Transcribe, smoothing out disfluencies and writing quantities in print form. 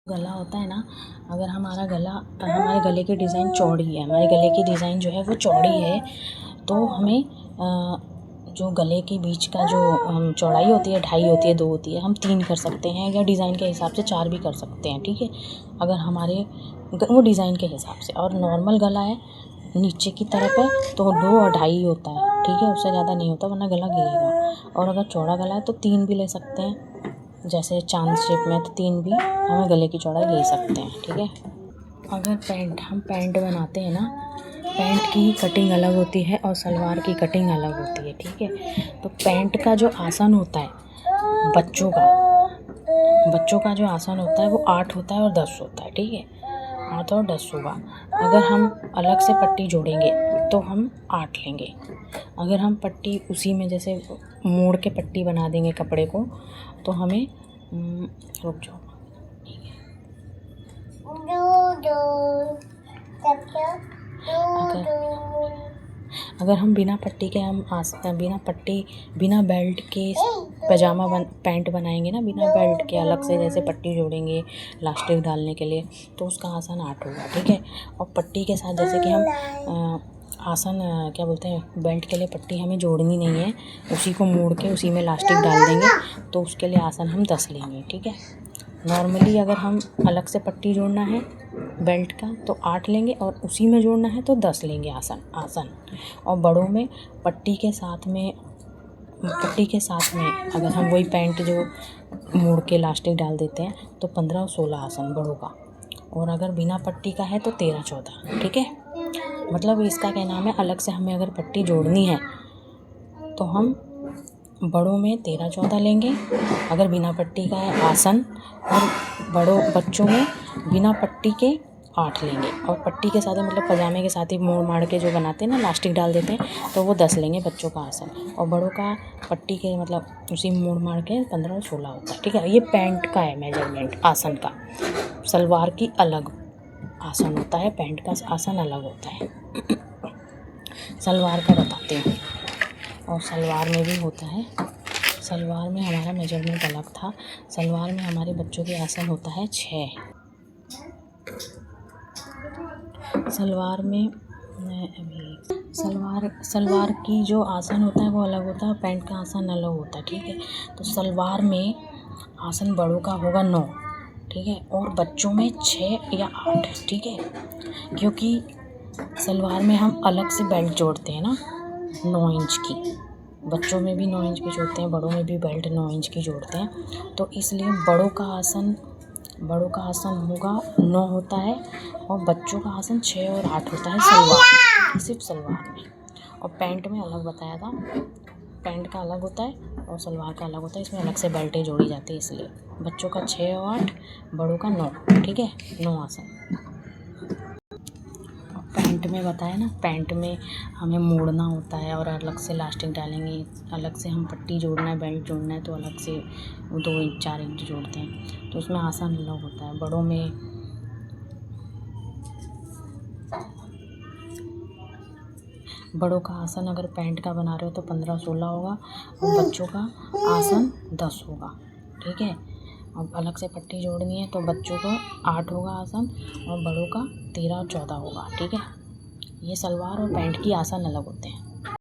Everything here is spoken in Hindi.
गला होता है ना, अगर हमारे गले की डिज़ाइन चौड़ी है, हमारे गले की डिज़ाइन जो है वो चौड़ी है, तो हमें जो गले के बीच का जो चौड़ाई होती है 2.5 होती है, 2 होती है, हम 3 कर सकते हैं, या डिज़ाइन के हिसाब से 4 भी कर सकते हैं। ठीक है, अगर हमारे वो डिज़ाइन के हिसाब से। और नॉर्मल गला है, नीचे की तरफ है, तो 2 और 2.5 होता है। ठीक है, उससे ज़्यादा नहीं होता, वरना गला गिरेगा। और अगर चौड़ा गला है तो 3 भी ले सकते हैं, जैसे चांद शेप में, तो 3 भी हमें गले की चौड़ाई ले सकते हैं। ठीक है, अगर हम पैंट बनाते हैं ना, पैंट की कटिंग अलग होती है और सलवार की कटिंग अलग होती है। ठीक है, तो पैंट का जो आसन होता है बच्चों का जो आसन होता है वो 8 होता है और 10 होता है। ठीक है, 8 और 10 होगा। अगर हम अलग से पट्टी जोड़ेंगे तो हम 8 लेंगे। अगर हम पट्टी उसी में जैसे मोड़ के पट्टी बना देंगे कपड़े को, तो हमें रुक जाओ, अगर हम बिना बेल्ट के पैंट बनाएंगे ना, बिना बेल्ट के अलग से जैसे पट्टी जोड़ेंगे इलास्टिक डालने के लिए, तो उसका आसन 8 होगा। ठीक है, और पट्टी के साथ जैसे कि हम आसन क्या बोलते हैं, बेल्ट के लिए पट्टी हमें जोड़नी नहीं है, उसी को मोड़ के उसी में इलास्टिक डाल देंगे, तो उसके लिए आसन हम 10 लेंगे। ठीक है, नॉर्मली अगर हम अलग से पट्टी जोड़ना है बेल्ट का तो 8 लेंगे, और उसी में जोड़ना है तो 10 लेंगे आसन। और बड़ों में पट्टी के साथ में अगर हम वही पैंट जो मोड़ के इलास्टिक डाल देते हैं तो 15 और 16 आसन बड़ों का। और अगर बिना पट्टी का है तो 13-14। ठीक है, मतलब इसका क्या नाम है, अलग से हमें अगर पट्टी जोड़नी है तो हम बड़ों में 13-14 लेंगे, अगर बिना पट्टी का है आसन, और बच्चों में बिना पट्टी के 8 लेंगे, और पट्टी के साथ मतलब पजामे के साथ ही मोड़ माड़ के जो बनाते हैं ना, इलास्टिक डाल देते हैं, तो वो 10 लेंगे बच्चों का आसन। और बड़ों का पट्टी के मतलब उसी मोड़ माड़ के 15 और 16 होता है। ठीक है, ये पैंट का है मेजरमेंट आसन का। सलवार की अलग आसन होता है, पैंट का आसन अलग होता है। सलवार का बताते हैं, और सलवार में भी होता है। सलवार में हमारा मेजरमेंट अलग था। सलवार में हमारे बच्चों के आसन होता है 6। सलवार की जो आसन होता है वो अलग होता है, पैंट का आसन अलग होता है। ठीक है, तो सलवार में आसन बड़ों का होगा 9। ठीक है, और बच्चों में 6 या 8। ठीक है, क्योंकि सलवार में हम अलग से बेल्ट जोड़ते हैं ना 9 इंच की, बच्चों में भी 9 इंच की जोड़ते हैं, बड़ों में भी बेल्ट 9 इंच की जोड़ते हैं, तो इसलिए बड़ों का आसन होगा 9 होता है, और बच्चों का आसन 6 और 8 होता है सलवार, सिर्फ सलवार में। और पैंट में अलग बताया था, पैंट का अलग होता है और सलवार का अलग होता है, इसमें अलग से बेल्टें जोड़ी जाती है, इसलिए बच्चों का 6 और 8, बड़ों का 9। ठीक है, 9 आसन। पैंट में बताया ना, पैंट में हमें मोड़ना होता है और अलग से इलास्टिक डालेंगे, अलग से हम पट्टी जोड़ना है, बेल्ट जोड़ना है, तो अलग से 2 इंच 4 इंच जोड़ते हैं, तो उसमें आसान अलग होता है। बड़ों का आसन अगर पैंट का बना रहे हो तो 15-16 होगा, और बच्चों का आसन 10 होगा। ठीक है, अब अलग से पट्टी जोड़नी है तो बच्चों को 8 होगा आसन, और बड़ों का 13 और 14 होगा। ठीक है, ये सलवार और पैंट की आसन अलग होते हैं।